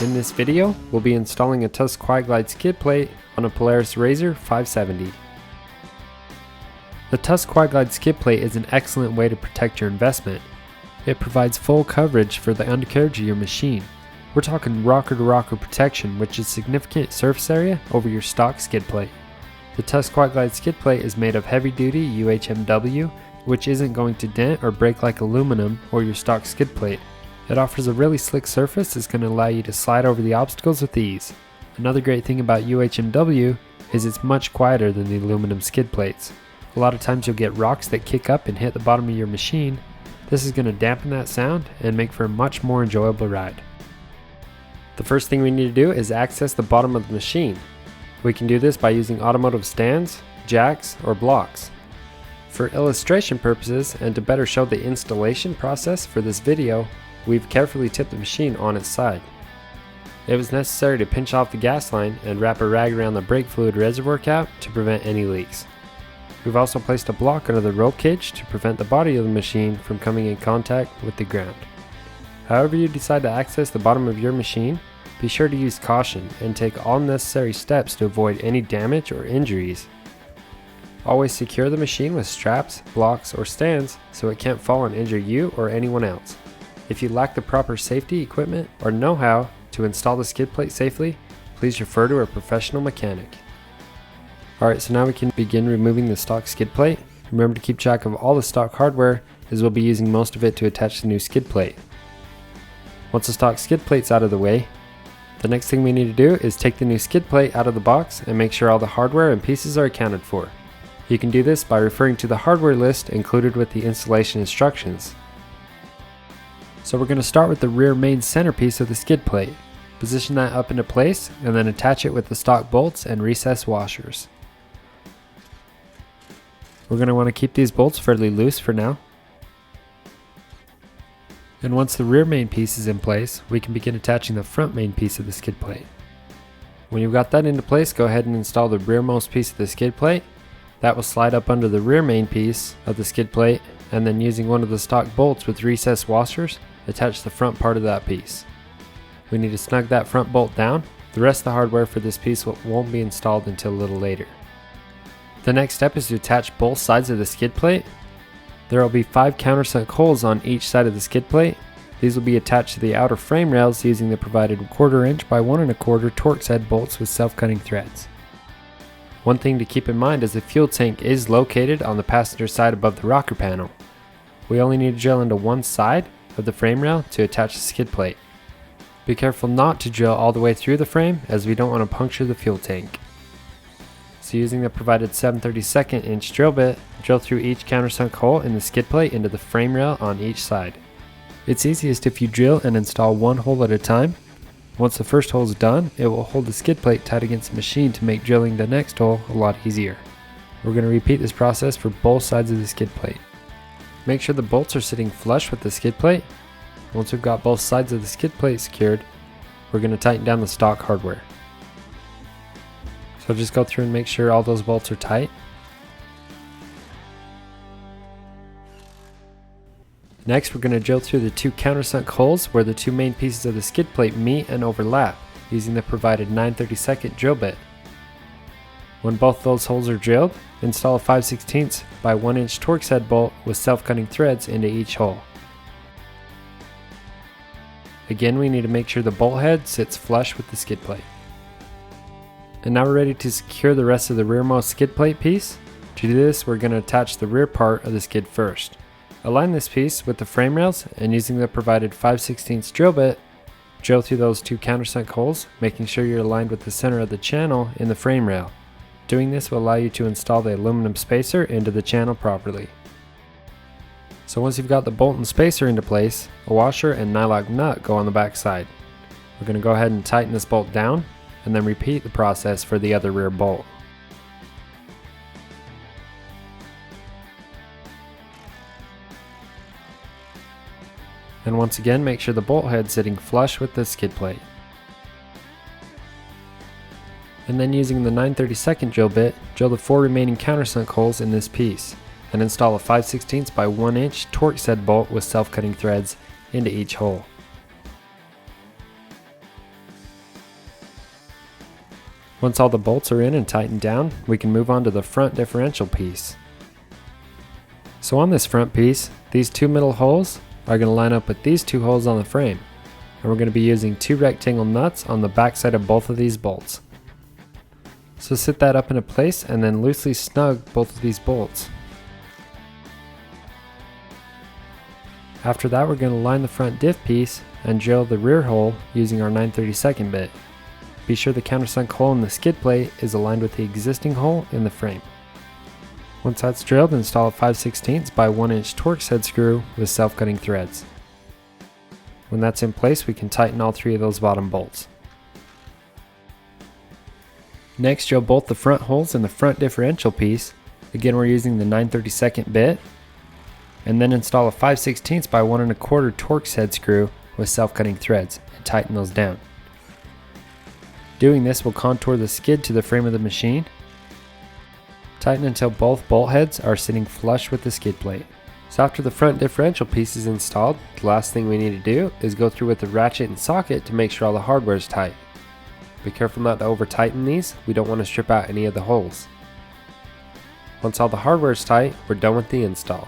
In this video, we'll be installing a Tusk Quiet Glide skid plate on a Polaris RZR 570. The Tusk Quiet Glide skid plate is an excellent way to protect your investment. It provides full coverage for the undercarriage of your machine. We're talking rocker-to-rocker protection, which is significant surface area over your stock skid plate. The Tusk Quiet Glide skid plate is made of heavy-duty UHMW, which isn't going to dent or break like aluminum or your stock skid plate. It offers a really slick surface that's going to allow you to slide over the obstacles with ease. Another great thing about UHMW is it's much quieter than the aluminum skid plates. A lot of times you'll get rocks that kick up and hit the bottom of your machine. This is going to dampen that sound and make for a much more enjoyable ride. The first thing we need to do is access the bottom of the machine. We can do this by using automotive stands, jacks, or blocks. For illustration purposes and to better show the installation process for this video, we've carefully tipped the machine on its side. It was necessary to pinch off the gas line and wrap a rag around the brake fluid reservoir cap to prevent any leaks. We've also placed a block under the roll cage to prevent the body of the machine from coming in contact with the ground. However you decide to access the bottom of your machine, be sure to use caution and take all necessary steps to avoid any damage or injuries. Always secure the machine with straps, blocks, or stands so it can't fall and injure you or anyone else. If you lack the proper safety equipment or know-how to install the skid plate safely, please refer to a professional mechanic. Alright, so now we can begin removing the stock skid plate. Remember to keep track of all the stock hardware, as we'll be using most of it to attach the new skid plate. Once the stock skid plate's out of the way, the next thing we need to do is take the new skid plate out of the box and make sure all the hardware and pieces are accounted for. You can do this by referring to the hardware list included with the installation instructions. So we're going to start with the rear main centerpiece of the skid plate. Position that up into place and then attach it with the stock bolts and recessed washers. We're going to want to keep these bolts fairly loose for now. And once the rear main piece is in place, we can begin attaching the front main piece of the skid plate. When you've got that into place, go ahead and install the rearmost piece of the skid plate. That will slide up under the rear main piece of the skid plate, and then using one of the stock bolts with recessed washers, attach the front part of that piece. We need to snug that front bolt down. The rest of the hardware for this piece won't be installed until a little later. The next step is to attach both sides of the skid plate. There will be 5 countersunk holes on each side of the skid plate. These will be attached to the outer frame rails using the provided 1/4 inch by 1 1/4 Torx head bolts with self-cutting threads. One thing to keep in mind is the fuel tank is located on the passenger side above the rocker panel. We only need to drill into one side of the frame rail to attach the skid plate. Be careful not to drill all the way through the frame, as we don't want to puncture the fuel tank. So using the provided 7/32 inch drill bit, drill through each countersunk hole in the skid plate into the frame rail on each side. It's easiest if you drill and install one hole at a time. Once the first hole is done, it will hold the skid plate tight against the machine to make drilling the next hole a lot easier. We're going to repeat this process for both sides of the skid plate. Make sure the bolts are sitting flush with the skid plate. Once we've got both sides of the skid plate secured, we're going to tighten down the stock hardware. So just go through and make sure all those bolts are tight. Next, we're going to drill through the 2 countersunk holes where the 2 main pieces of the skid plate meet and overlap using the provided 9/32 drill bit. When both those holes are drilled, install a 5/16 by 1 inch Torx head bolt with self-cutting threads into each hole. Again, we need to make sure the bolt head sits flush with the skid plate. And now we're ready to secure the rest of the rearmost skid plate piece. To do this, we're going to attach the rear part of the skid first. Align this piece with the frame rails, and using the provided 5/16 drill bit, drill through those 2 countersunk holes, making sure you're aligned with the center of the channel in the frame rail. Doing this will allow you to install the aluminum spacer into the channel properly. So once you've got the bolt and spacer into place, a washer and nylock nut go on the back side. We're going to go ahead and tighten this bolt down, and then repeat the process for the other rear bolt. And once again, make sure the bolt head's sitting flush with the skid plate. And then using the 9/32 drill bit, drill the 4 remaining countersunk holes in this piece, and install a 5/16 by 1 inch Torx head bolt with self-cutting threads into each hole. Once all the bolts are in and tightened down, we can move on to the front differential piece. So on this front piece, these two middle holes are going to line up with these two holes on the frame. And we're going to be using two rectangle nuts on the back side of both of these bolts. So sit that up into place and then loosely snug both of these bolts. After that, we're going to line the front diff piece and drill the rear hole using our 9/32 bit. Be sure the countersunk hole in the skid plate is aligned with the existing hole in the frame. Once that's drilled, install a 5/16 by 1 inch Torx head screw with self-cutting threads. When that's in place, we can tighten all three of those bottom bolts. Next, drill both the front holes in the front differential piece. Again, we're using the 9/32 bit. And then install a 5/16 by 1 1/4 Torx head screw with self-cutting threads and tighten those down. Doing this will contour the skid to the frame of the machine. Tighten until both bolt heads are sitting flush with the skid plate. So after the front differential piece is installed, the last thing we need to do is go through with the ratchet and socket to make sure all the hardware is tight. Be careful not to over tighten these, we don't want to strip out any of the holes. Once all the hardware is tight, we're done with the install.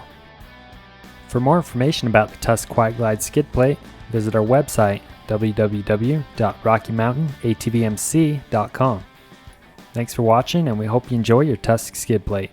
For more information about the Tusk Quiet Glide skid plate, visit our website www.rockymountainatvmc.com. Thanks for watching, and we hope you enjoy your Tusk skid plate.